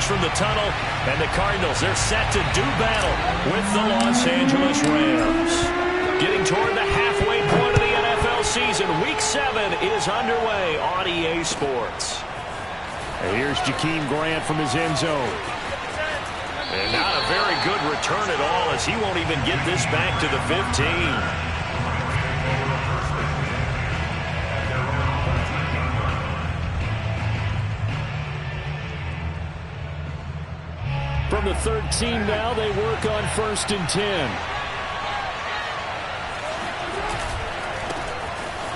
emerge from the tunnel, and the Cardinals, they're set to do battle with the Los Angeles Rams. Getting toward the halfway point of the NFL season, Week 7 is underway on EA Sports. And here's Jakeem Grant from his end zone. And not a very good return at all, as he won't even get this back to the 15. From the 13 now, they work on 1st and 10.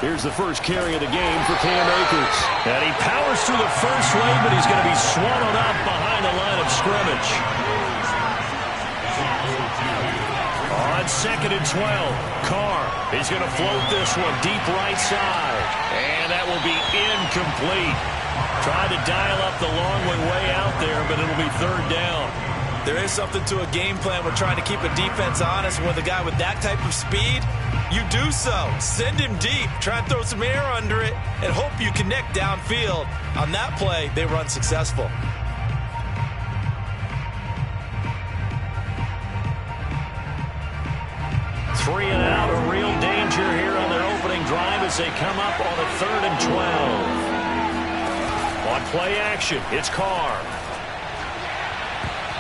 Here's the first carry of the game for Cam Akers. And he powers through the first wave, but he's going to be swallowed up behind the line of scrimmage. On 2nd and 12, Carr. He's going to float this one deep right side. And that will be incomplete. Tried to dial up the long way out there, but it'll be 3rd down. There is something to a game plan with trying to keep a defense honest. With a guy with that type of speed, you do so. Send him deep. Try and throw some air under it and hope you connect downfield. On that play, they were unsuccessful. Three and out, a real danger here on their opening drive as they come up on a 3rd and 12. On play action, it's Carr.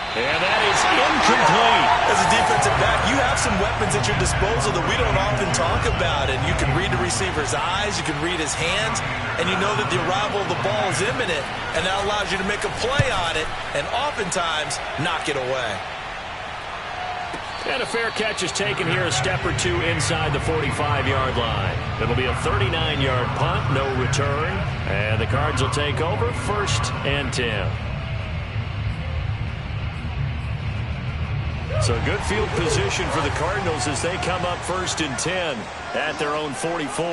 And that is incomplete. As a defensive back, you have some weapons at your disposal that we don't often talk about. And you can read the receiver's eyes, you can read his hands, and you know that the arrival of the ball is imminent, and that allows you to make a play on it and oftentimes knock it away. And a fair catch is taken here, a step or two inside the 45-yard line. It'll be a 39-yard punt, no return. And the Cards will take over 1st and 10. So good field position for the Cardinals as they come up 1st and 10 at their own 44.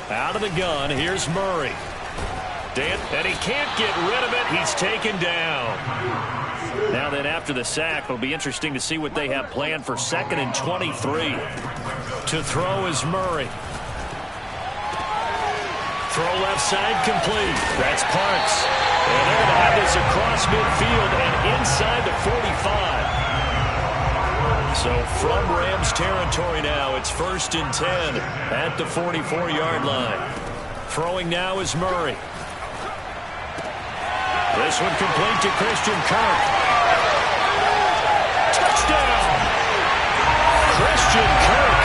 Out of the gun, here's Murray. And he can't get rid of it. He's taken down. Now then, after the sack, it'll be interesting to see what they have planned for 2nd and 23. To throw is Murray. Throw left side complete. That's Parks. And they're going to have this across midfield and inside the 45. So from Rams territory now, it's 1st and 10 at the 44-yard line. Throwing now is Murray. This one complete to Christian Kirk. Touchdown! Christian Kirk,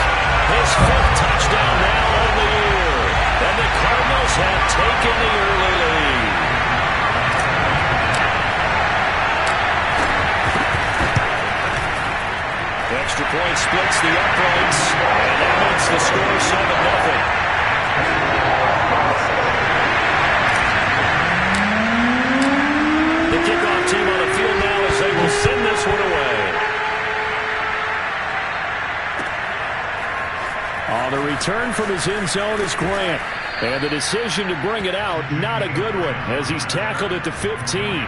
his 5th touchdown now on the year. And the Cardinals have taken the early lead. Extra point splits the uprights, and that makes the score 7-0. The kickoff team on the field now as they will send this one away. On the return from his end zone is Grant. And the decision to bring it out, not a good one, as he's tackled at the 15.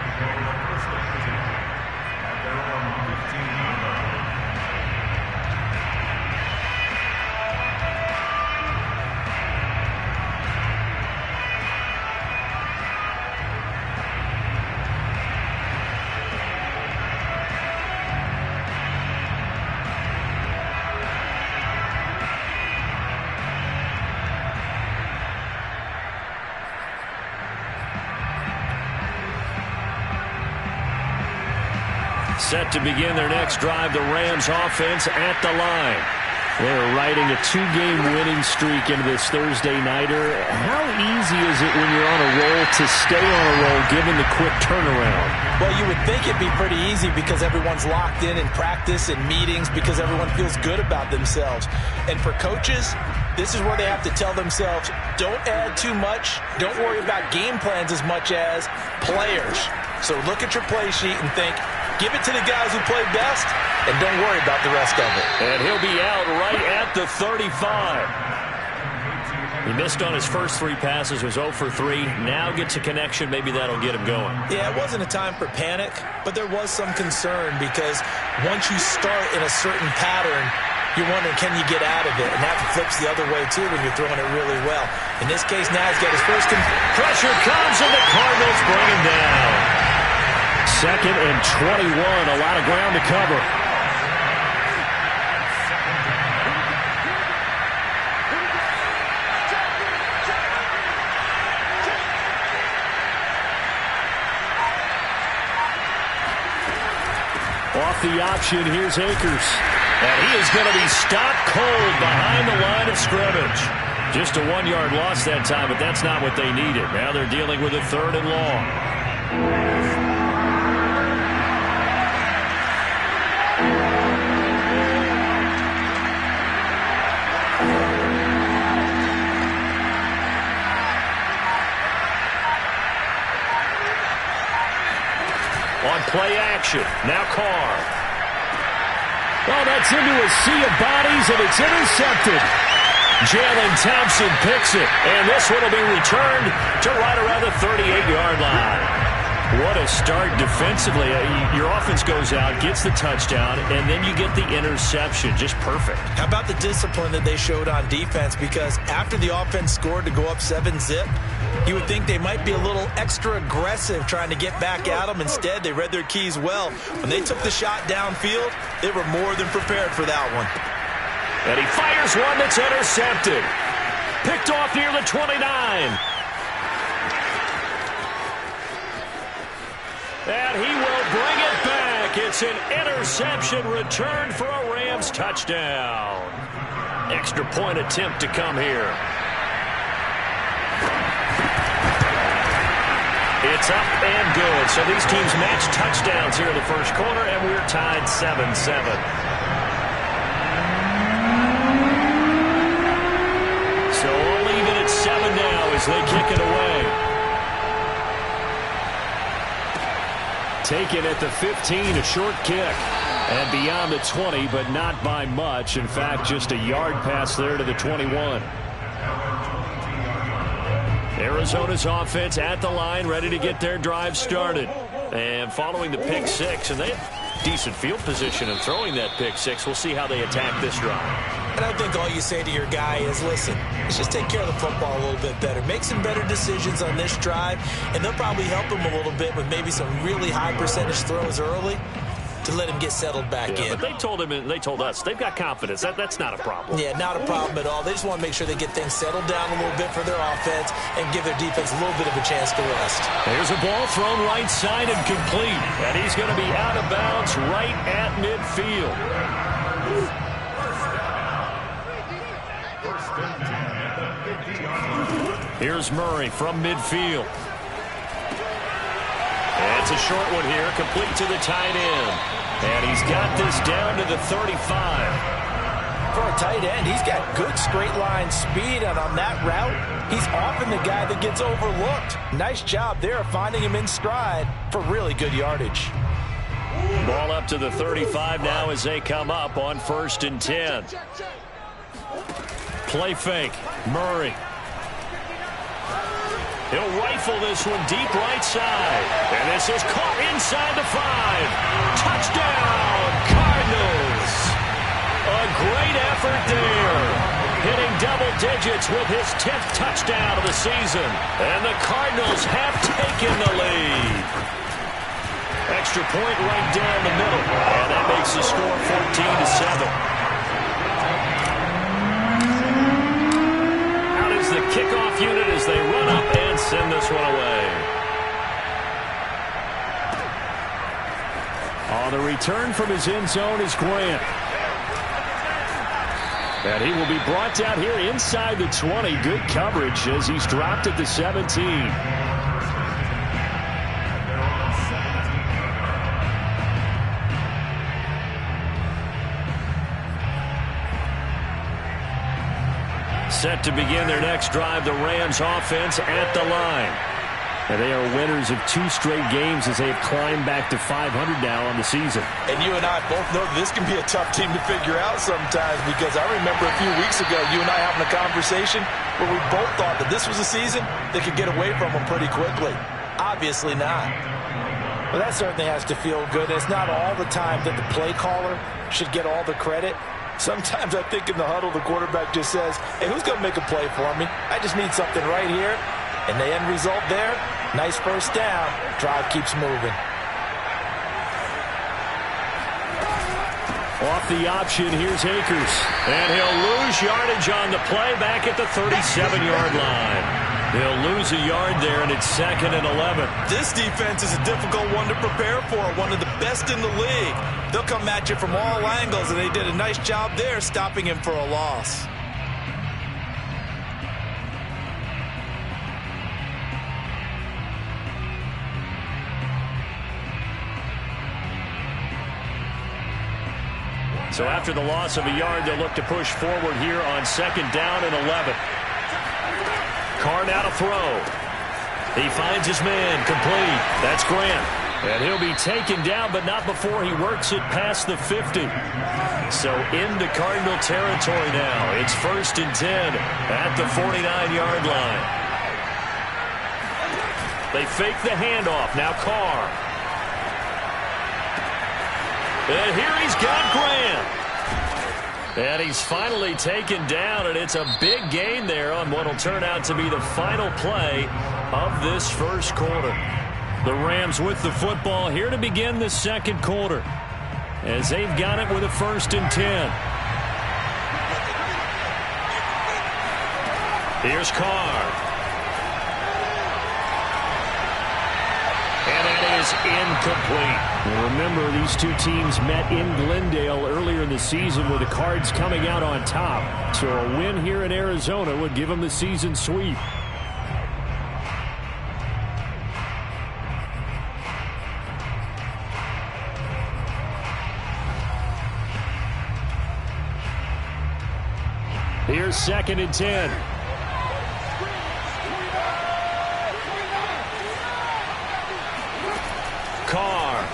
Set to begin their next drive, the Rams offense at the line. They're riding a 2-game winning streak into this Thursday nighter. How easy is it when you're on a roll to stay on a roll given the quick turnaround? Well, you would think it'd be pretty easy because everyone's locked in practice and meetings because everyone feels good about themselves. And for coaches, this is where they have to tell themselves, don't add too much. Don't worry about game plans as much as players. So look at your play sheet and think, give it to the guys who play best, and don't worry about the rest of it. And he'll be out right at the 35. He missed on his first 3 passes, was 0 for 3. Now gets a connection. Maybe that'll get him going. Yeah, it wasn't a time for panic, but there was some concern because once you start in a certain pattern, you're wondering, can you get out of it? And that flips the other way, too, when you're throwing it really well. In this case, now he's got his first... Pressure comes, and the Cardinals bring him down. 2nd and 21. A lot of ground to cover. Off the option, here's Akers. And he is going to be stopped cold behind the line of scrimmage. Just a 1-yard loss that time, but that's not what they needed. Now they're dealing with a 3rd and long. On play action, now Carr. Oh, that's into a sea of bodies, and it's intercepted. Jalen Thompson picks it, and this one will be returned to right around the 38-yard line. What a start defensively. Your offense goes out, gets the touchdown, and then you get the interception. Just perfect. How about the discipline that they showed on defense? Because after the offense scored to go up 7-zip, you would think they might be a little extra aggressive trying to get back at them. Instead, they read their keys well. When they took the shot downfield, they were more than prepared for that one. And he fires one that's intercepted. Picked off near the 29. And he will bring it back. It's an interception return for a Rams touchdown. Extra point attempt to come here. It's up and good. So these teams match touchdowns here in the first quarter, and we're tied 7-7. So all even at 7 now as they kick it away. Taken at the 15, a short kick. And beyond the 20, but not by much. In fact, just a yard pass there to the 21. Arizona's offense at the line, ready to get their drive started. And following the pick six, and they have decent field position in throwing that pick six. We'll see how they attack this drive. And I think all you say to your guy is, listen, let's just take care of the football a little bit better. Make some better decisions on this drive, and they'll probably help him a little bit with maybe some really high percentage throws early to let him get settled back in. But they told him, and they told us, they've got confidence. That's not a problem. Yeah, not a problem at all. They just want to make sure they get things settled down a little bit for their offense and give their defense a little bit of a chance to rest. There's a ball thrown right side and complete. And he's going to be out of bounds right at midfield. Here's Murray from midfield. That's a short one here, complete to the tight end. And he's got this down to the 35. For a tight end, he's got good straight line speed, and on that route, he's often the guy that gets overlooked. Nice job there of finding him in stride for really good yardage. Ball up to the 35 now as they come up on 1st and 10. Play fake, Murray. He'll rifle this one deep right side. And this is caught inside the 5. Touchdown, Cardinals. A great effort there. Hitting double digits with his 10th touchdown of the season. And the Cardinals have taken the lead. Extra point right down the middle. And that makes the score 14-7. Out is the kickoff unit as they run up and send this one away. On the return from his end zone is Grant. And he will be brought down here inside the 20. Good coverage as he's dropped at the 17. Set to begin their next drive, the Rams offense at the line. And they are winners of 2 straight games as they have climbed back to 500 now on the season. And you and I both know this can be a tough team to figure out sometimes, because I remember a few weeks ago you and I having a conversation where we both thought that this was a season that could get away from them pretty quickly. Obviously not. Well, that certainly has to feel good. It's not all the time that the play caller should get all the credit. Sometimes I think in the huddle the quarterback just says, hey, who's going to make a play for me? I just need something right here. And the end result there, nice first down. Drive keeps moving. Off the option, here's Akers. And he'll lose yardage on the play back at the 37-yard line. He'll lose a yard there, and it's 2nd and 11. This defense is a difficult one to prepare for, one of the best in the league. They'll come at you from all angles, and they did a nice job there stopping him for a loss. So after the loss of a yard, they'll look to push forward here on 2nd down and 11. Carr now to throw. He finds his man, complete. That's Grant. And he'll be taken down, but not before he works it past the 50. So into Cardinal territory now. It's 1st and 10 at the 49-yard line. They fake the handoff. Now Carr. And here he's got Grant. And he's finally taken down, and it's a big gain there on what will turn out to be the final play of this first quarter. The Rams with the football here to begin the second quarter, as they've got it with a 1st and 10. Here's Carr. And that is incomplete. And remember, these two teams met in Glendale earlier in the season with the Cards coming out on top. So a win here in Arizona would give them the season sweep. Here's 2nd and 10. Carr.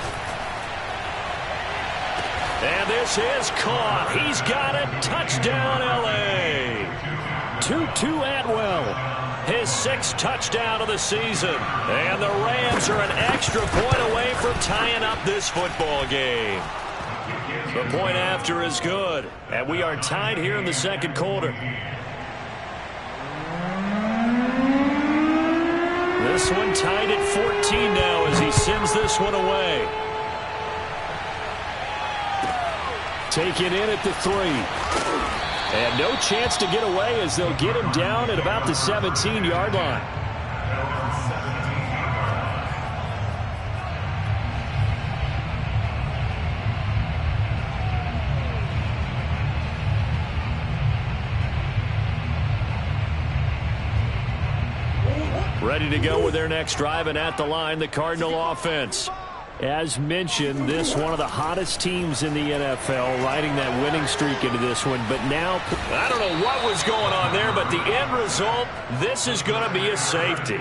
And this is caught. He's got it. Touchdown, L.A. Tutu Atwell. His 6th touchdown of the season. And the Rams are an extra point away from tying up this football game. The point after is good. And we are tied here in the second quarter. This one tied at 14 now as he sends this one away. Taken in at the 3. And no chance to get away as they'll get him down at about the 17-yard line. Ready to go with their next drive, and at the line, the Cardinal offense. As mentioned, this one of the hottest teams in the NFL, riding that winning streak into this one. But now, I don't know what was going on there, but the end result, this is going to be a safety.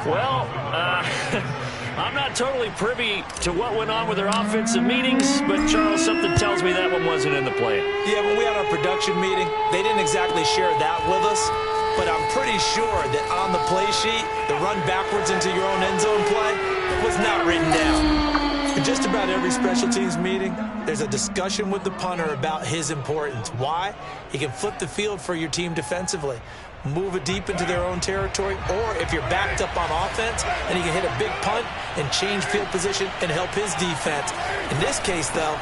Well, I'm not totally privy to what went on with their offensive meetings, but Charles, something tells me that one wasn't in the plan. Yeah, when we had our production meeting, they didn't exactly share that with us. But I'm pretty sure that on the play sheet, the run backwards into your own end zone play was not written down. In just about every special teams meeting, there's a discussion with the punter about his importance. Why? He can flip the field for your team defensively, move it deep into their own territory, or if you're backed up on offense, then he can hit a big punt and change field position and help his defense. In this case, though,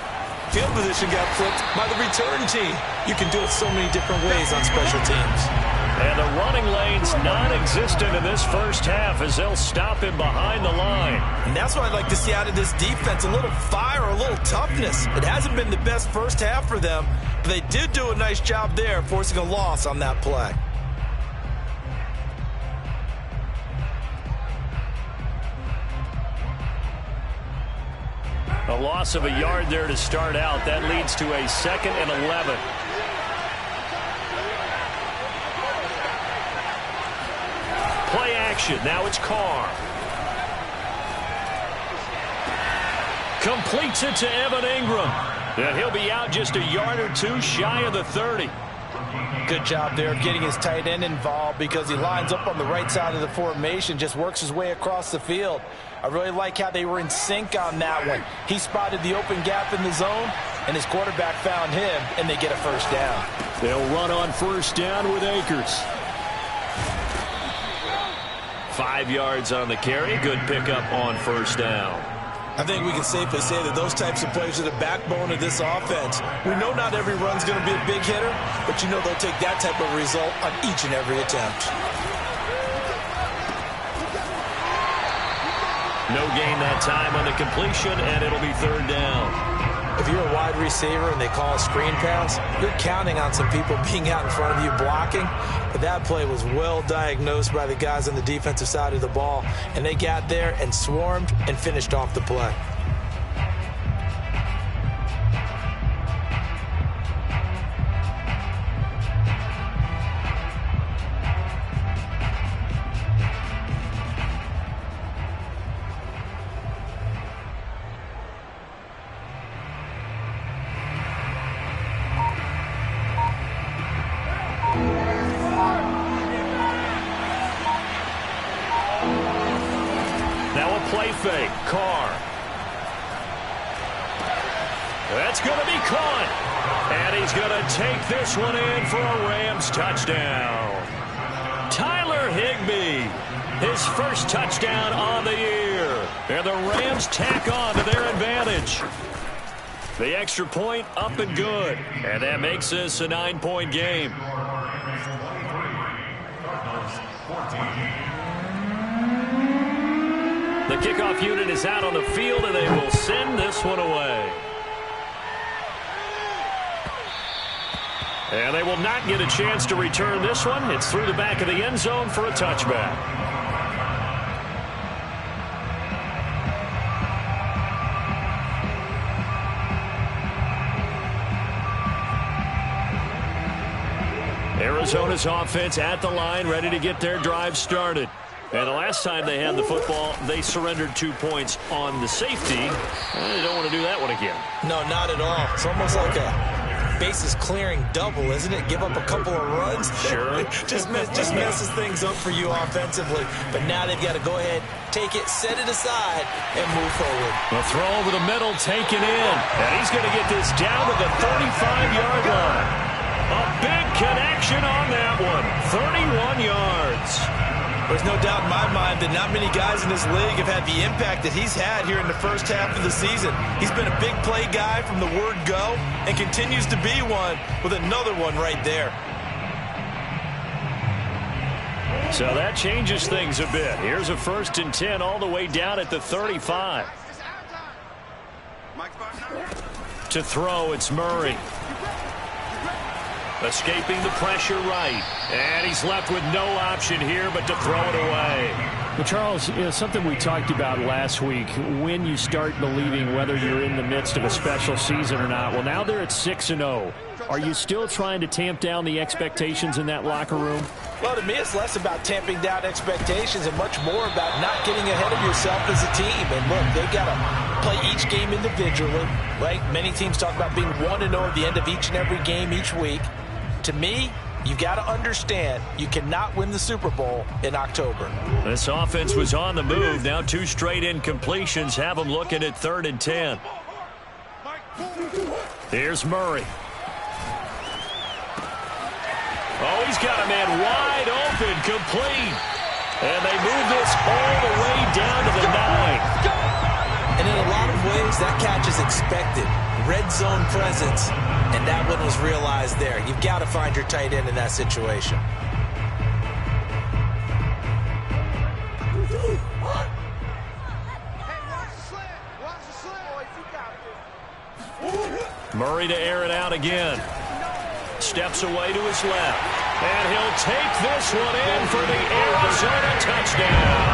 field position got flipped by the return team. You can do it so many different ways on special teams. And the running lane's non-existent in this first half as they'll stop him behind the line. And that's what I'd like to see out of this defense, a little fire, a little toughness. It hasn't been the best first half for them, but they did do a nice job there, forcing a loss on that play. A loss of a yard there to start out. That leads to a 2nd and 11. Play action. Now it's Carr. Completes it to Evan Ingram. And he'll be out just a yard or two shy of the 30. Good job there of getting his tight end involved because he lines up on the right side of the formation, just works his way across the field. I really like how they were in sync on that one. He spotted the open gap in the zone, and his quarterback found him, and they get a first down. They'll run on first down with Akers. 5 yards on the carry. Good pickup on first down. I think we can safely say that those types of plays are the backbone of this offense. We know not every run's going to be a big hitter, but you know they'll take that type of result on each and every attempt. No gain that time on the completion, and it'll be third down. If you're a wide receiver and they call a screen pass, you're counting on some people being out in front of you blocking. But that play was well diagnosed by the guys on the defensive side of the ball, and they got there and swarmed and finished off the play. Play fake. Carr. That's going to be caught. And he's going to take this one in for a Rams touchdown. Tyler Higbee, his first touchdown on the year. And the Rams tack on to their advantage. The extra point up and good. And that makes this a 9-point game. The kickoff unit is out on the field, and they will send this one away. And they will not get a chance to return this one. It's through the back of the end zone for a touchback. Arizona's offense at the line, ready to get their drive started. And the last time they had the football, they surrendered 2 points on the safety. They don't want to do that one again. No, not at all. It's almost like a bases clearing double, isn't it? Give up a couple of runs. Sure. just messes things up for you offensively. But now they've got to go ahead, take it, set it aside, and move forward. A throw over the middle, taken in. And he's going to get this down to the 35-yard line. A big connection on that one. 31 yards. There's no doubt in my mind that not many guys in this league have had the impact that he's had here in the first half of the season. He's been a big play guy from the word go and continues to be one with another one right there. So that changes things a bit. Here's a 1st and 10 all the way down at the 35. To throw, it's Murray. Escaping the pressure right. And he's left with no option here but to throw it away. Well, Charles, something we talked about last week, when you start believing whether you're in the midst of a special season or not. Well, now they're at 6-0. Are you still trying to tamp down the expectations in that locker room? Well, to me, it's less about tamping down expectations and much more about not getting ahead of yourself as a team. And look, they've got to play each game individually, right? Many teams talk about being 1-0 at the end of each and every game each week. To me, you've got to understand you cannot win the Super Bowl in October. This offense was on the move. Now 2 straight incompletions have them looking at 3rd and 10. Here's Murray. Oh, he's got a man wide open, complete. And they move this all the way down to the 9. And in a lot of ways, that catch is expected. Red zone presence. And that one was realized there. You've got to find your tight end in that situation. Murray to air it out again. Steps away to his left. And he'll take this one in for the Arizona touchdown.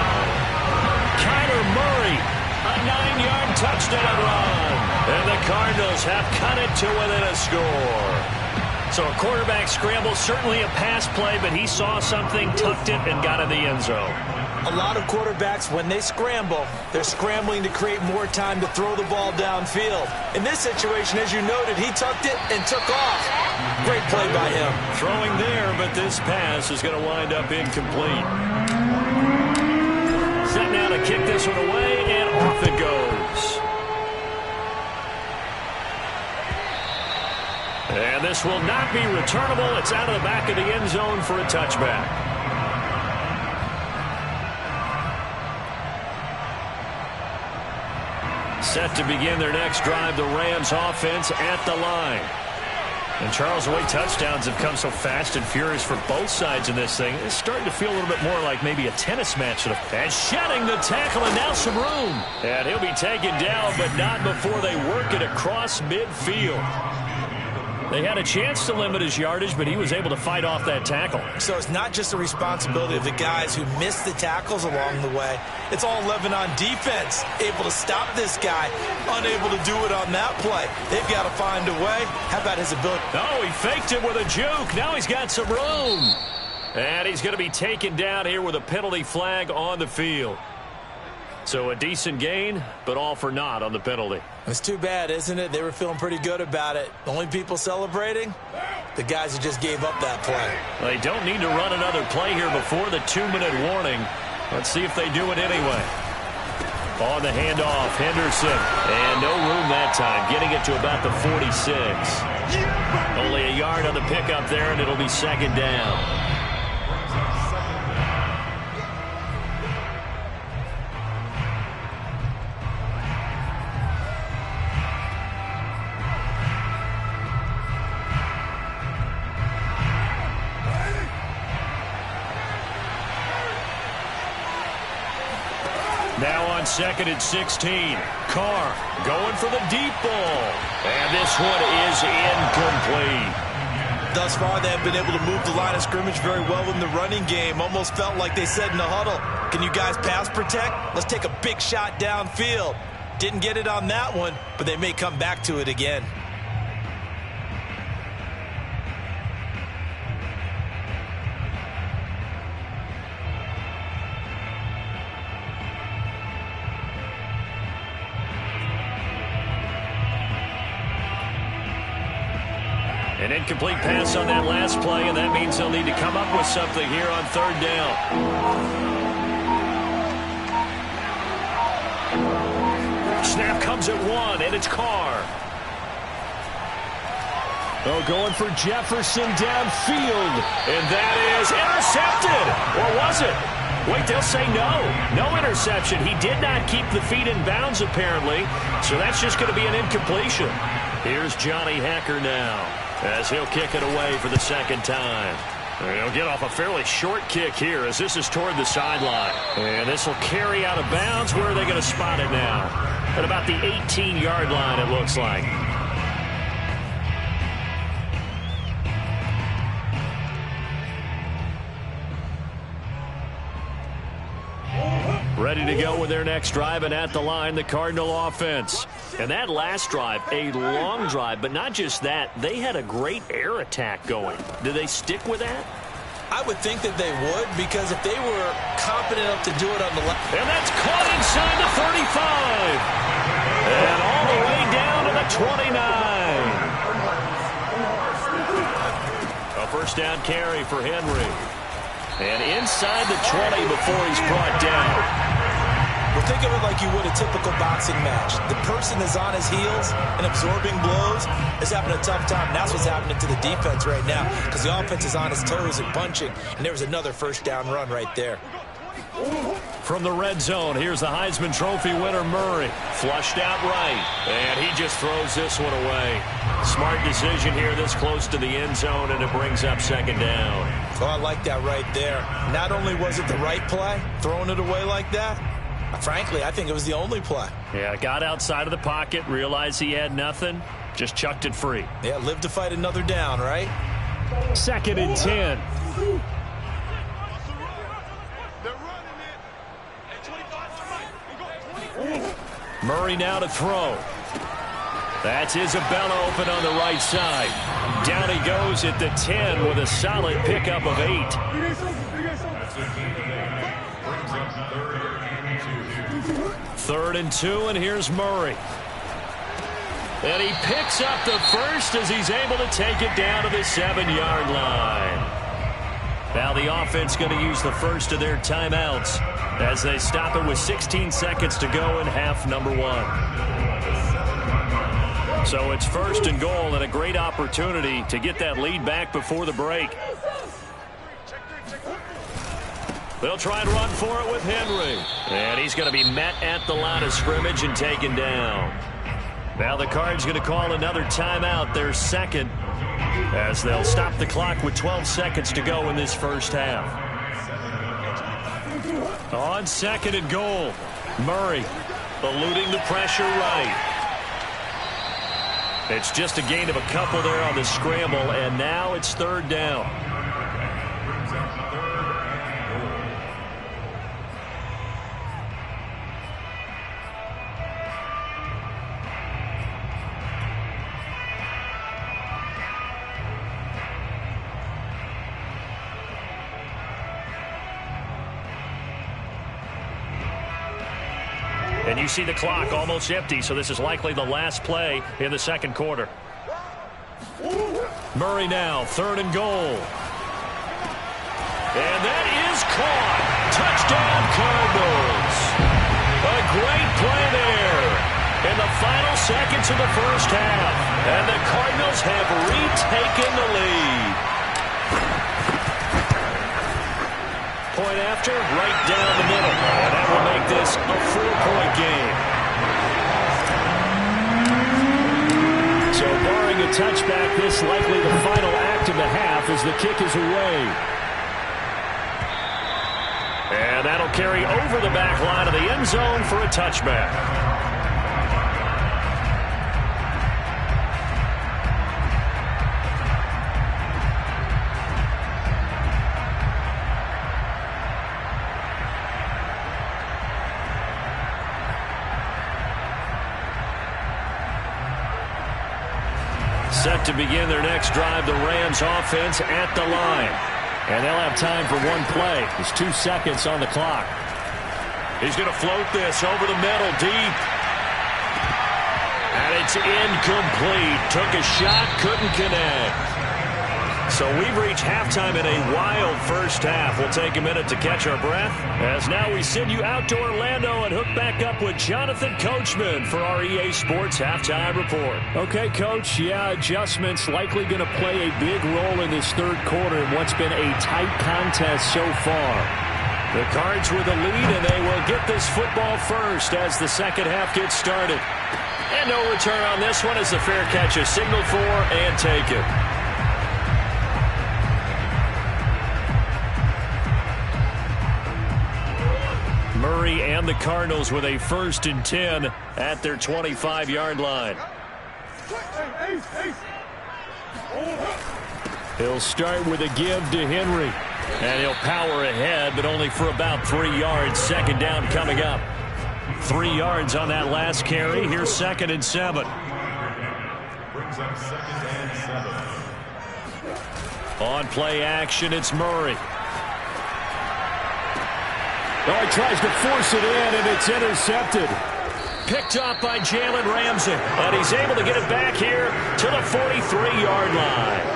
Kyler Murray, a 9-yard touchdown run. And the Cardinals have cut it to within a score. So a quarterback scramble, certainly a pass play, but he saw something, tucked it, and got in the end zone. A lot of quarterbacks, when they scramble, they're scrambling to create more time to throw the ball downfield. In this situation, as you noted, he tucked it and took off. Great play by him. Throwing there, but this pass is going to wind up incomplete. Set now to kick this one away, and off it goes. And this will not be returnable. It's out of the back of the end zone for a touchback. Set to begin their next drive, the Rams offense at the line. And Charles, the way touchdowns have come so fast and furious for both sides in this thing, it's starting to feel a little bit more like maybe a tennis match. And shedding the tackle, and now some room. And he'll be taken down, but not before they work it across midfield. They had a chance to limit his yardage, but he was able to fight off that tackle. So it's not just the responsibility of the guys who missed the tackles along the way. It's all 11 on defense, able to stop this guy, unable to do it on that play. They've got to find a way. How about his ability? Oh, he faked it with a juke. Now he's got some room. And he's going to be taken down here with a penalty flag on the field. So a decent gain, but all for naught on the penalty. It's too bad, isn't it? They were feeling pretty good about it. The only people celebrating? The guys who just gave up that play. They don't need to run another play here before the 2-minute warning. Let's see if they do it anyway. On the handoff, Henderson. And no room that time, getting it to about the 46. Only a yard on the pickup there, and it'll be second down. Now on 2nd and 16. Carr going for the deep ball. And this one is incomplete. Thus far, they have been able to move the line of scrimmage very well in the running game. Almost felt like they said in the huddle, can you guys pass protect? Let's take a big shot downfield. Didn't get it on that one, but they may come back to it again. An incomplete pass on that last play, and that means they'll need to come up with something here on 3rd down. Snap comes at 1, and it's Carr. Oh, going for Jefferson downfield, and that is intercepted. Or was it? Wait, they'll say no. No interception. He did not keep the feet in bounds, apparently, so that's just going to be an incompletion. Here's Johnny Hacker now, as he'll kick it away for the 2nd time. And he'll get off a fairly short kick here as this is toward the sideline. And this will carry out of bounds. Where are they going to spot it now? At about the 18-yard line, it looks like. Ready to go with their next drive, and at the line, the Cardinal offense. And that last drive, a long drive, but not just that, they had a great air attack going. Do they stick with that? I would think that they would, because if they were competent enough to do it on the left. And that's caught inside the 35. And all the way down to the 29. A first down carry for Henry. And inside the 20 before he's brought down. Well, think of it like you would a typical boxing match. The person is on his heels and absorbing blows is having a tough time. And that's what's happening to the defense right now, because the offense is on his toes and punching. And there was another first down run right there. From the red zone, here's the Heisman Trophy winner, Murray. Flushed out right, and he just throws this one away. Smart decision here this close to the end zone, and it brings up 2nd down. Oh, I like that right there. Not only was it the right play, throwing it away like that, frankly, I think it was the only play. Yeah, got outside of the pocket, realized he had nothing, just chucked it free. Yeah, live to fight another down, right? 2nd and 10. Murray now to throw. That's Isabella open on the right side. Down he goes at the 10 with a solid pickup of 8. Third and 2, and here's Murray. And he picks up the first as he's able to take it down to the 7-yard line. Now the offense going to use the first of their timeouts as they stop it with 16 seconds to go in half number 1. So it's 1st and goal, and a great opportunity to get that lead back before the break. They'll try and run for it with Henry. And he's going to be met at the line of scrimmage and taken down. Now the Cards going to call another timeout, their second, as they'll stop the clock with 12 seconds to go in this first half. On second and goal, Murray eluding the pressure right. It's just a gain of a couple there on the scramble, and now it's third down. And you see the clock almost empty, so this is likely the last play in the second quarter. Murray now, third and goal. And that is caught. Touchdown, Cardinals. A great play there in the final seconds of the first half. And the Cardinals have retaken the lead. Point after, right down the middle. And that will make this a 4-point game. So barring a touchback, this likely the final act of the half as the kick is away. And that'll carry over the back line of the end zone for a touchback. Set to begin their next drive, the Rams offense at the line. And they'll have time for one play. There's 2 seconds on the clock. He's going to float this over the middle, deep. And it's incomplete. Took a shot, couldn't connect. So we've reached halftime in a wild first half. We'll take a minute to catch our breath, as now we send you out to Orlando and hook back up with Jonathan Coachman for our EA Sports Halftime Report. Okay, Coach, adjustments likely going to play a big role in this third quarter in what's been a tight contest so far. The Cards with the lead, and they will get this football first as the second half gets started. And no return on this one as the fair catch is signaled for and taken. Murray and the Cardinals with a 1st and 10 at their 25-yard line. He'll start with a give to Henry. And he'll power ahead, but only for about 3 yards. Second down coming up. 3 yards on that last carry. Here's 2nd and 7. Brings up 2nd and 7. On play action, it's Murray. Oh, he tries to force it in, and it's intercepted. Picked up by Jalen Ramsey. And he's able to get it back here to the 43-yard line.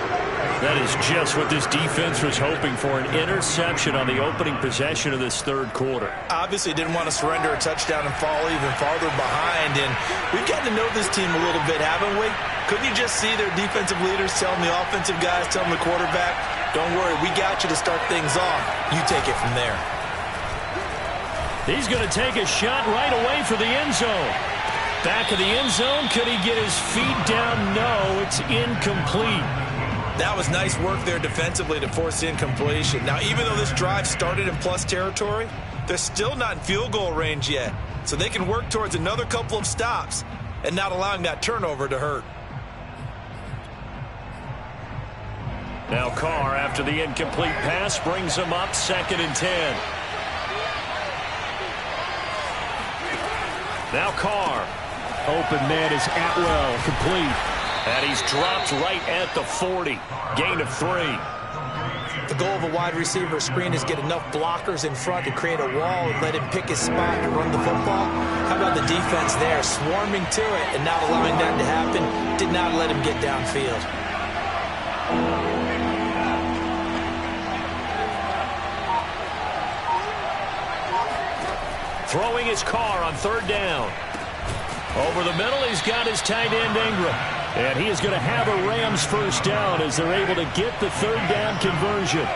That is just what this defense was hoping for, an interception on the opening possession of this third quarter. Obviously didn't want to surrender a touchdown and fall even farther behind. And we've gotten to know this team a little bit, haven't we? Couldn't you just see their defensive leaders telling the offensive guys, telling the quarterback, don't worry, we got you to start things off. You take it from there. He's going to take a shot right away for the end zone. Back of the end zone. Could he get his feet down? No, it's incomplete. That was nice work there defensively to force incompletion. Now, even though this drive started in plus territory, they're still not in field goal range yet. So they can work towards another couple of stops and not allowing that turnover to hurt. Now Carr, after the incomplete pass, brings him up 2nd and 10. Now Carr. Open man is Atwell, complete. And he's dropped right at the 40. Gain of 3. The goal of a wide receiver screen is get enough blockers in front to create a wall and let him pick his spot to run the football. How about the defense there, swarming to it and not allowing that to happen? Did not let him get downfield. Throwing his Carr on 3rd down. Over the middle, he's got his tight end Ingram. And he is going to have a Rams first down as they're able to get the 3rd down conversion.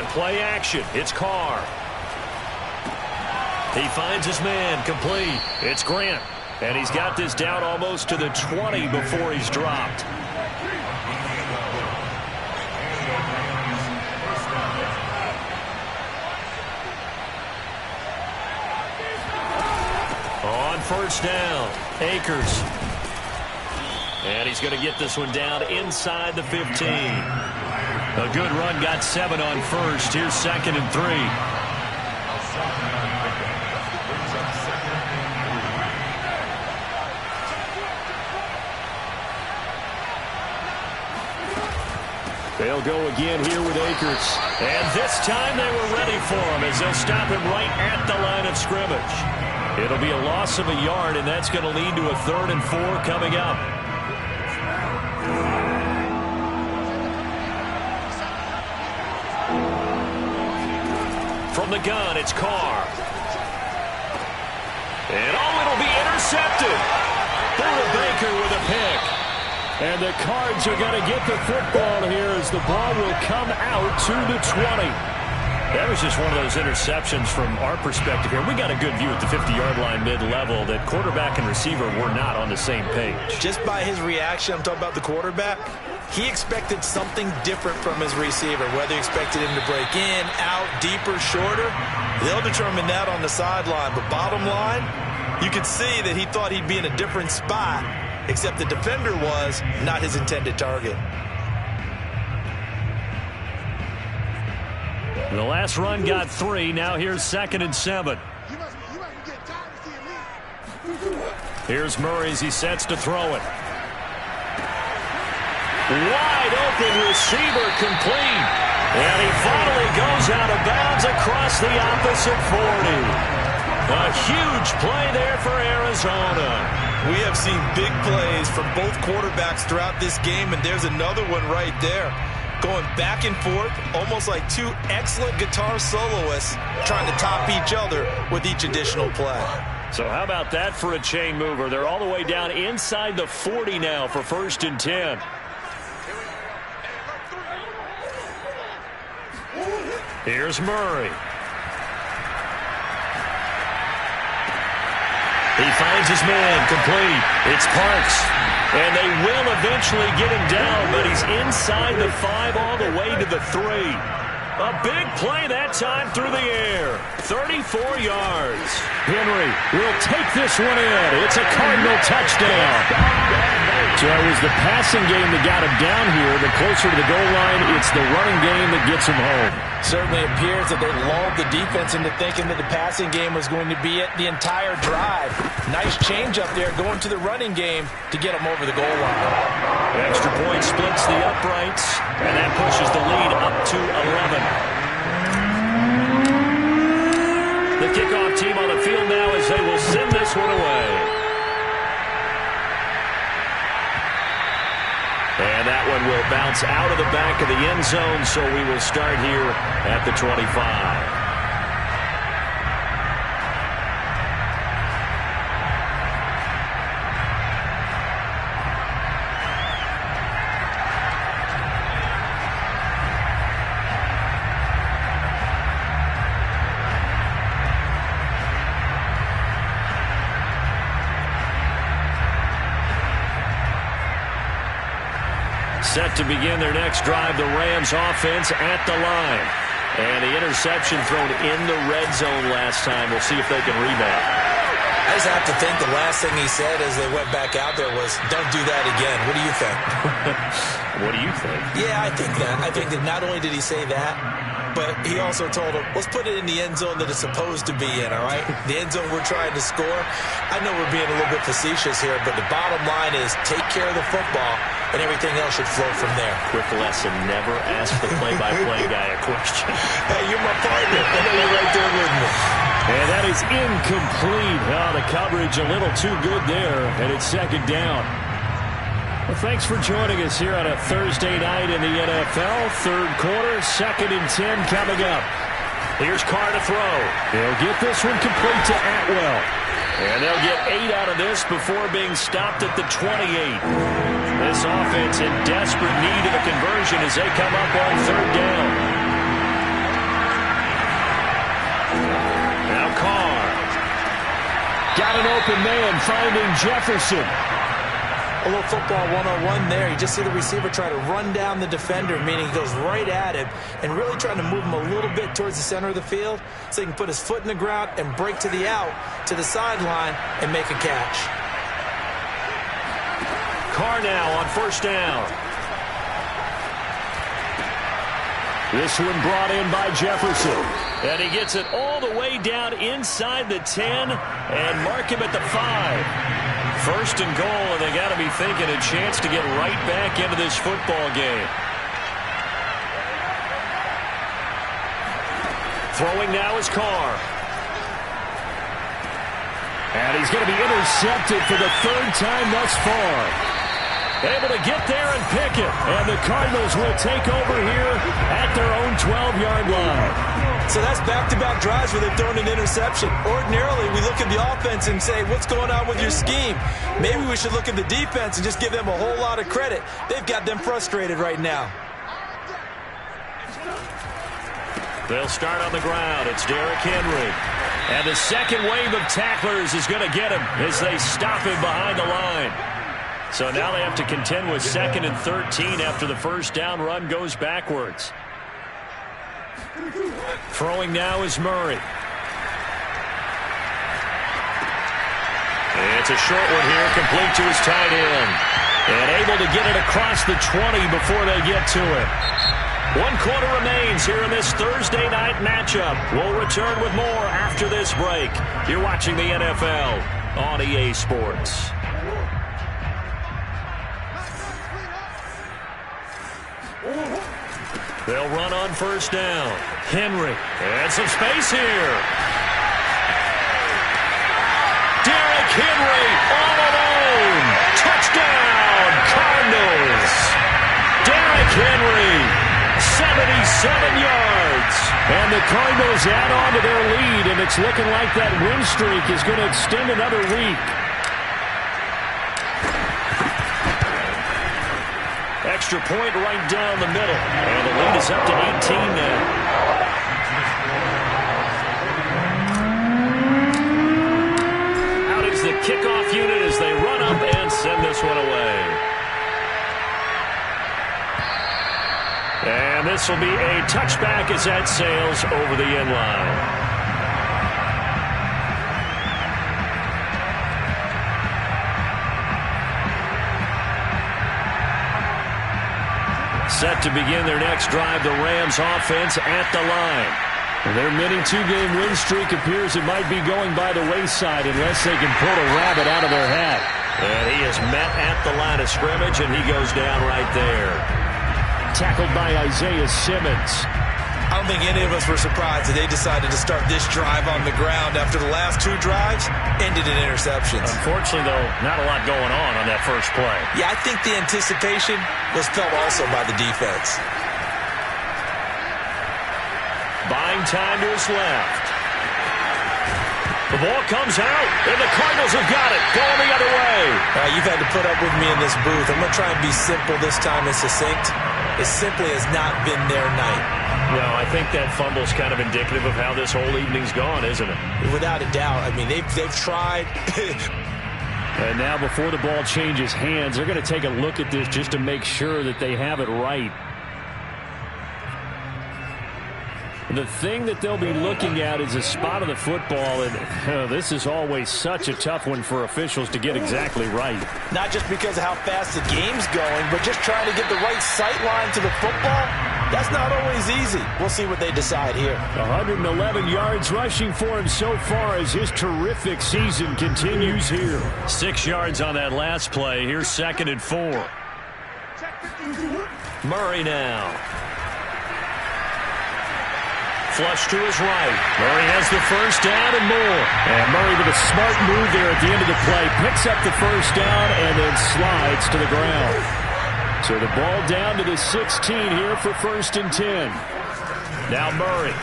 play action. It's Carr. He finds his man, complete. It's Grant. And he's got this down almost to the 20 before he's dropped. On first down, Akers. And he's going to get this one down inside the 15. A good run, got 7 on first. Here's 2nd and 3. They'll go again here with Akers. And this time they were ready for him as they'll stop him right at the line of scrimmage. It'll be a loss of a yard, and that's going to lead to a 3rd and 4 coming up. From the gun, it's Carr. And it'll be intercepted. Buda Baker with a pick. And the Cards are going to get the football here as the ball will come out to the 20. That was just one of those interceptions from our perspective here. We got a good view at the 50-yard line mid-level that quarterback and receiver were not on the same page. Just by his reaction, I'm talking about the quarterback, he expected something different from his receiver, whether he expected him to break in, out, deeper, shorter. They'll determine that on the sideline. But bottom line, you could see that he thought he'd be in a different spot, except the defender was not his intended target. The last run got 3. Now here's 2nd and 7. Here's Murray as he sets to throw it. Wide open receiver complete. And he finally goes out of bounds across the opposite 40. A huge play there for Arizona. We have seen big plays from both quarterbacks throughout this game, and there's another one right there. Going back and forth, almost like two excellent guitar soloists trying to top each other with each additional play. So how about that for a chain mover? They're all the way down inside the 40 now for 1st and 10. Here's Murray. He finds his man, complete. It's Parks. And they will eventually get him down, but he's inside the 5 all the way to the 3. A big play that time through the air. 34 yards. Henry will take this one in. It's a Cardinal touchdown. So it was the passing game that got him down here. The closer to the goal line, it's the running game that gets him home. Certainly appears that they lulled the defense into thinking that the passing game was going to be it the entire drive. Nice change up there going to the running game to get him over the goal line. Extra point splits the uprights, and that pushes the lead up to 11. The kickoff team on the field now as they will send this one away. And that one will bounce out of the back of the end zone, so we will start here at the 25. Set to begin their next drive, the Rams offense at the line. And the interception thrown in the red zone last time. We'll see if they can rebound. I just have to think the last thing he said as they went back out there was, don't do that again. What do you think? What do you think? Yeah, I think that. I think that not only did he say that, but he also told him, let's put it in the end zone that it's supposed to be in, all right? The end zone we're trying to score. I know we're being a little bit facetious here, but the bottom line is take care of the football, and everything else should flow from there. Quick lesson, never ask the play-by-play guy a question. Hey, you're my partner. I know you're right there with me. And that is incomplete. Oh, the coverage a little too good there, and it's 2nd down. Well, thanks for joining us here on a Thursday night in the NFL. 3rd quarter, 2nd and 10 coming up. Here's Carr to throw. He'll get this one complete to Atwell. And they'll get 8 out of this before being stopped at the 28. This offense in desperate need of a conversion as they come up on 3rd down. got an open man, finding Jefferson. A little football 101 there. You just see the receiver try to run down the defender, meaning he goes right at him and really trying to move him a little bit towards the center of the field so he can put his foot in the ground and break to the out, to the sideline, and make a catch. Carr now on first down. This one brought in by Jefferson. And he gets it all the way down inside the 10 and mark him at the 5. First and goal, and they got to be thinking a chance to get right back into this football game. Throwing now is Carr. And he's going to be intercepted for the third time thus far. Able to get there and pick it. And the Cardinals will take over here at their own 12-yard line. So that's back-to-back drives where they've thrown an interception. Ordinarily, we look at the offense and say, what's going on with your scheme? Maybe we should look at the defense and just give them a whole lot of credit. They've got them frustrated right now. They'll start on the ground. It's Derrick Henry. And the second wave of tacklers is going to get him as they stop him behind the line. So now they have to contend with 2nd and 13 after the first down run goes backwards. Throwing now is Murray. It's a short one here, complete to his tight end. And able to get it across the 20 before they get to it. 1 quarter remains here in this Thursday night matchup. We'll return with more after this break. You're watching the NFL on EA Sports. They'll run on first down. Henry. And some space here. Derrick Henry all alone. Touchdown, Cardinals. Derrick Henry, 77 yards. And the Cardinals add on to their lead, and it's looking like that win streak is going to extend another week. Extra point right down the middle. And the lead is up to 18 now. Out is the kickoff unit as they run up and send this one away. And this will be a touchback as that sails over the end line. Set to begin their next drive, the Rams offense at the line. Their mini 2-game win streak appears it might be going by the wayside unless they can pull a rabbit out of their hat. And he is met at the line of scrimmage, and he goes down right there. Tackled by Isaiah Simmons. I don't think any of us were surprised that they decided to start this drive on the ground after the last 2 drives ended in interceptions. Unfortunately, though, not a lot going on that first play. Yeah, I think the anticipation was felt also by the defense. Buying time to his left. The ball comes out, and the Cardinals have got it. Going the other way. You've had to put up with me in this booth. I'm going to try and be simple this time and succinct. It simply has not been their night. No, I think that fumble's kind of indicative of how this whole evening's gone, isn't it? Without a doubt. I mean, they've tried. And now before the ball changes hands, they're going to take a look at this just to make sure that they have it right. The thing that they'll be looking at is the spot of the football, and this is always such a tough one for officials to get exactly right. Not just because of how fast the game's going, but just trying to get the right sight line to the football. That's not always easy. We'll see what they decide here. 111 yards rushing for him so far as his terrific season continues here. 6 yards on that last play. Here's 2nd and 4. Murray now. Flush to his right. Murray has the first down and more. And Murray with a smart move there at the end of the play. Picks up the first down and then slides to the ground. So the ball down to the 16 here for 1st and 10. Now Murray.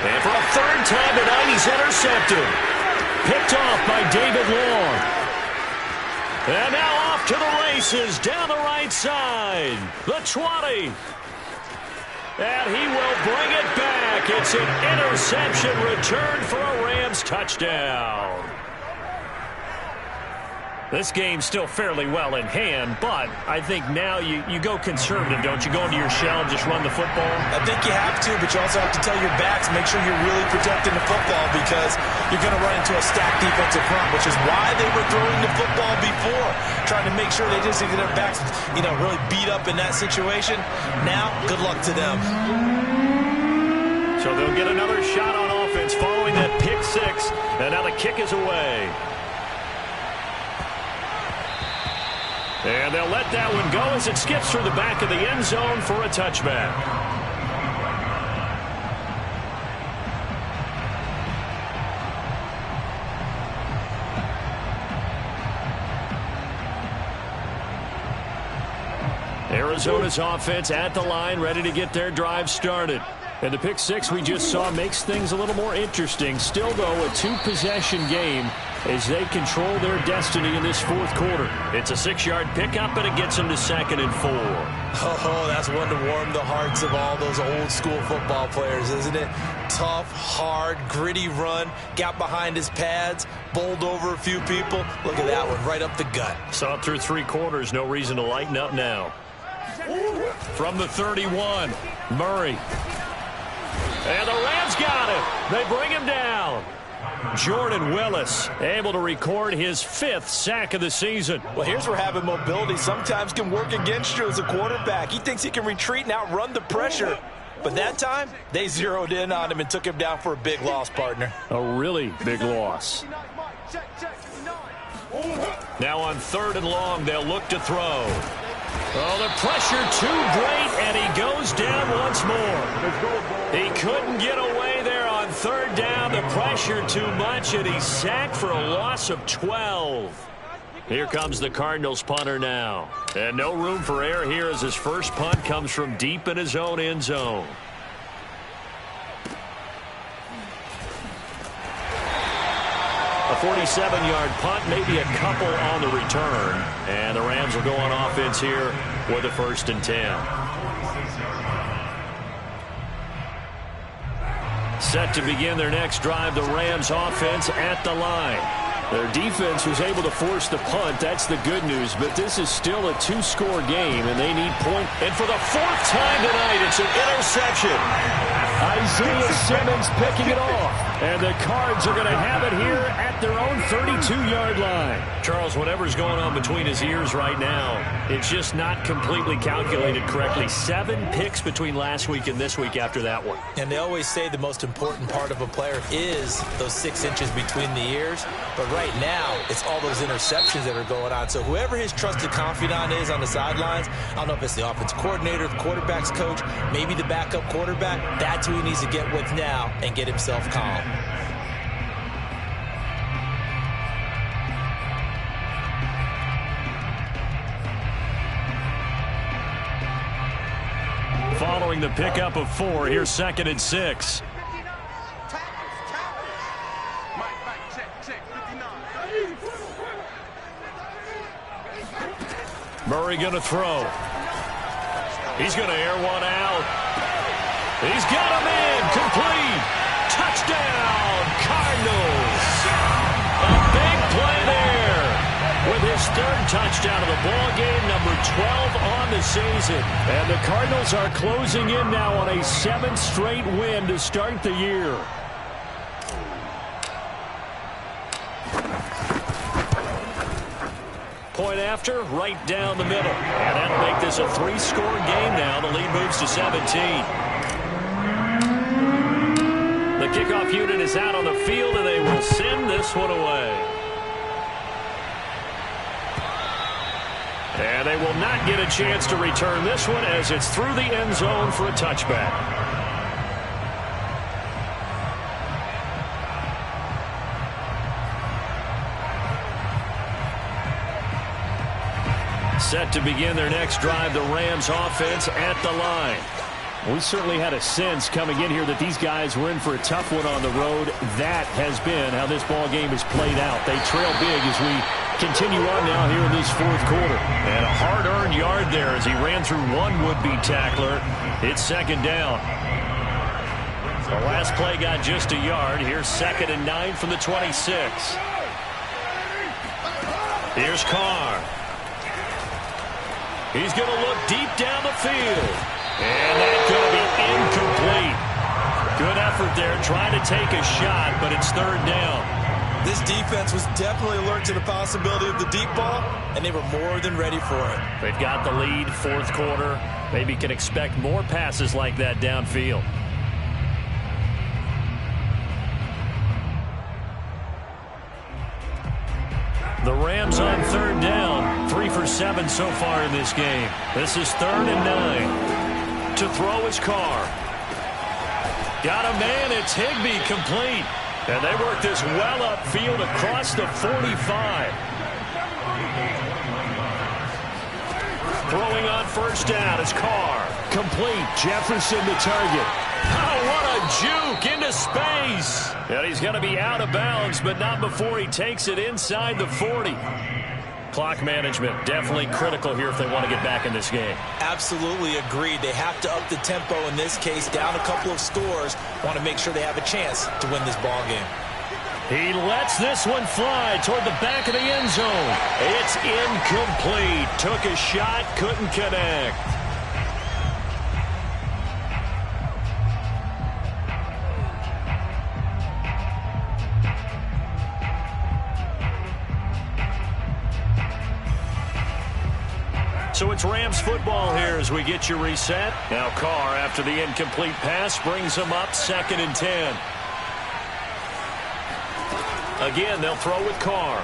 And for a 3rd time tonight, he's intercepted. Picked off by David Long. And now off to the races down the right side. The 20. And he will bring it back. It's an interception return for a Rams touchdown. This game's still fairly well in hand, but I think now you go conservative, don't you? Go into your shell and just run the football? I think you have to, but you also have to tell your backs, make sure you're really protecting the football because you're going to run into a stacked defensive front, which is why they were throwing the football before, trying to make sure they just get their backs, really beat up in that situation. Now, good luck to them. So they'll get another shot on offense following that pick six, and now the kick is away. And they'll let that one go as it skips through the back of the end zone for a touchback. Arizona's offense at the line, ready to get their drive started. And the pick six we just saw makes things a little more interesting. Still, though, a two-possession game as they control their destiny in this fourth quarter. It's a 6-yard pickup, and it gets them to 2nd and 4. Oh, that's one to warm the hearts of all those old-school football players, isn't it? Tough, hard, gritty run, got behind his pads, bowled over a few people. Look at that one, right up the gut. Saw it through 3 quarters, no reason to lighten up now. From the 31, Murray. And the Rams got him. They bring him down. Jordan Willis able to record his 5th sack of the season. Well, here's where having mobility sometimes can work against you as a quarterback. He thinks he can retreat and outrun the pressure. But that time, they zeroed in on him and took him down for a big loss, partner. A really big loss. Now on 3rd and long, they'll look to throw. Oh, the pressure too great, and he goes down once more. He couldn't get away there on 3rd down. The pressure too much, and he's sacked for a loss of 12. Here comes the Cardinals punter now. And no room for error here as his first punt comes from deep in his own end zone. A 47-yard punt, maybe a couple on the return. And the Rams will go on offense here with a 1st and 10. Set to begin their next drive, the Rams offense at the line. Their defense was able to force the punt. That's the good news. But this is still a 2-score game, and they need point. And for the 4th time tonight, it's an interception. Isaiah Simmons picking it off. And the Cards are going to have it here at their own 32-yard line. Charles, whatever's going on between his ears right now, it's just not completely calculated correctly. 7 picks between last week and this week after that one. And they always say the most important part of a player is those 6 inches between the ears. But right now, it's all those interceptions that are going on. So whoever his trusted confidant is on the sidelines, I don't know if it's the offensive coordinator, the quarterback's coach, maybe the backup quarterback, that's who he needs to get with now and get himself calm. Following the pickup of 4, here's 2nd and 6. Murray going to throw. He's going to air one out. He's got him in. Complete. Touchdown, Cardinals. A big play there with his 3rd touchdown of the ball game, number 12 on the season. And the Cardinals are closing in now on a 7th straight win to start the year. Point after, right down the middle. And that'll make this a 3-score game now. The lead moves to 17. The kickoff unit is out on the field, and they will send this one away. And they will not get a chance to return this one as it's through the end zone for a touchback. Set to begin their next drive, the Rams offense at the line. We certainly had a sense coming in here that these guys were in for a tough one on the road. That has been how this ball game has played out. They trail big as we continue on now here in this fourth quarter. And a hard-earned yard there as he ran through one would-be tackler. It's second down. The last play got just a yard. Here's 2nd and 9 from the 26. Here's Carr. He's going to look deep down the field. And that's going to be incomplete. Good effort there trying to take a shot, but it's 3rd down. This defense was definitely alert to the possibility of the deep ball, and they were more than ready for it. They've got the lead, 4th quarter. Maybe can expect more passes like that downfield. The Rams on 3rd down. 3 for 7 so far in this game. This is 3rd and 9. To throw his Carr. Got a man. It's Higbee, complete. And they work this well upfield across the 45. Throwing on 1st down is Carr. Complete. Jefferson the target. Oh, what a juke into space. And he's going to be out of bounds, but not before he takes it inside the 40. Clock management definitely critical here if they want to get back in this game. Absolutely agreed. They have to up the tempo in this case, down a couple of scores. Want to make sure they have a chance to win this ball game. He lets this one fly toward the back of the end zone. It's incomplete. Took a shot, couldn't connect. So it's Rams football here as we get you reset. Now Carr, after the incomplete pass, brings him up 2nd and 10. Again, they'll throw with Carr.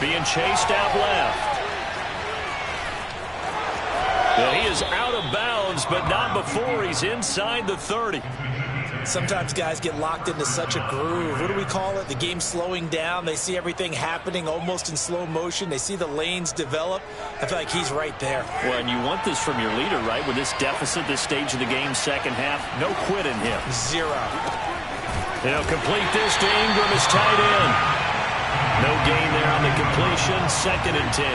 Being chased out left. And he is out of bounds, but not before he's inside the 30. Sometimes guys get locked into such a groove. What do we call it? The game slowing down. They see everything happening almost in slow motion. They see the lanes develop. I feel like he's right there. Well, and you want this from your leader, right? With this deficit, this stage of the game, second half, no quit in him. 0. He'll complete this to Ingram as tight end. No gain there on the completion. 2nd and 10.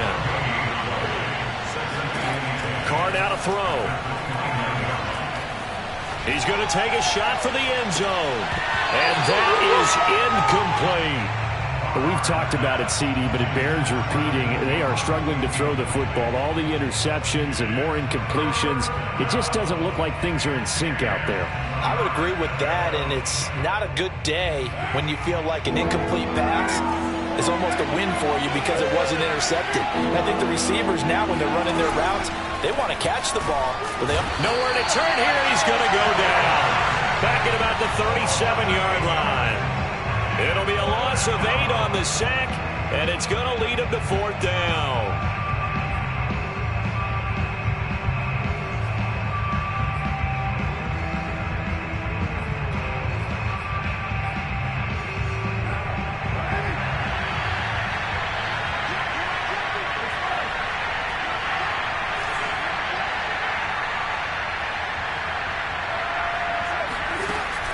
Carr now to throw. He's going to take a shot for the end zone. And that is incomplete. We've talked about it, CD, but it bears repeating. They are struggling to throw the football. All the interceptions and more incompletions. It just doesn't look like things are in sync out there. I would agree with that, and it's not a good day when you feel like an incomplete pass is almost a win for you because it wasn't intercepted. I think the receivers now, when they're running their routes, they want to catch the ball. But they nowhere to turn here. He's going to go down. Back at about the 37-yard line. It'll be a loss of 8 on the sack, and it's going to lead him to 4th down.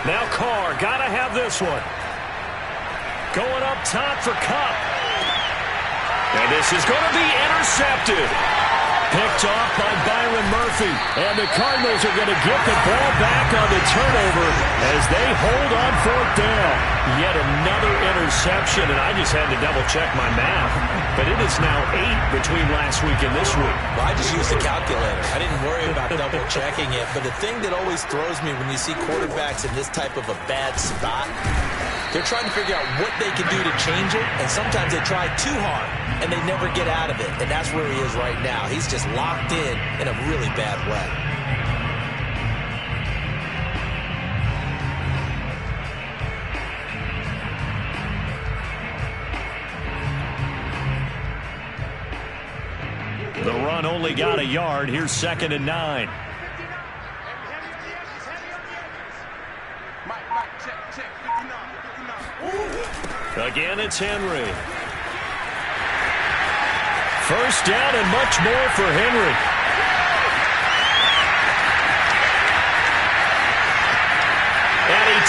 Now Carr, gotta have this one. Going up top for Kupp. And this is going to be intercepted. Picked off by Byron Murphy. And the Cardinals are going to get the ball back on the turnover as they hold on 4th down. Yet another interception, and I just had to double-check my math. But it is now 8 between last week and this week. Well, I just used a calculator. I didn't worry about double-checking it. But the thing that always throws me when you see quarterbacks in this type of a bad spot, they're trying to figure out what they can do to change it, and sometimes they try too hard, and they never get out of it. And that's where he is right now. He's just locked in a really bad way. The run only got a yard. Here's 2nd and 9. Again, it's Henry. 1st down and much more for Henry.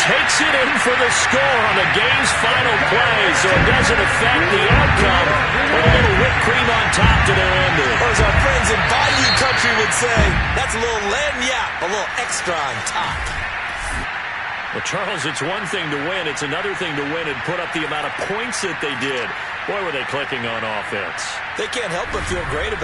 takes it in for the score on the game's final play, so it doesn't affect the outcome, but a little whipped cream on top to their ending. Or as our friends in Bayou Country would say, that's a little lagniappe, a little extra on top. Well, Charles, it's one thing to win. It's another thing to win and put up the amount of points that they did. Boy, were they clicking on offense. They can't help but feel great about it.